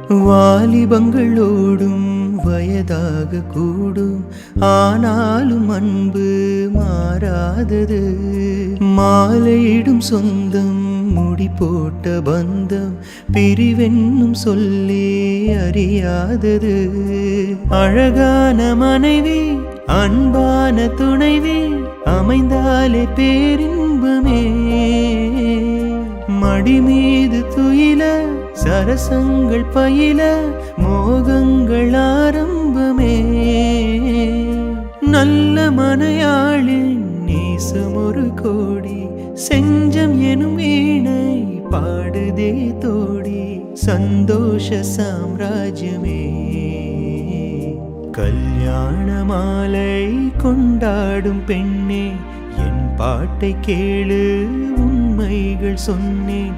வாலிபங்களோடும் வயதாக கூடும், ஆனாலும் அன்பு மாறாதது. மாலையிடும் சொந்தம், முடி போட்ட பந்தம், பிரிவென்னும் சொல்லி அறியாதது. அழகான மனைவி, அன்பான துணைவி அமைந்தாலே பேரின்பமே. மடி மீது துயில சரசங்கள் பயில மோகங்கள் ஆரம்பமே. நல்ல மனையாளின் நேசம் ஒரு கோடி, செஞ்சம் எனும் வீணை பாடுதே தோடி. சந்தோஷ சாம்ராஜ்யமே. கல்யாண மாலை கொண்டாடும் பெண்ணே, என் பாட்டை கேளு, உண்மைகள் சொன்னேன்.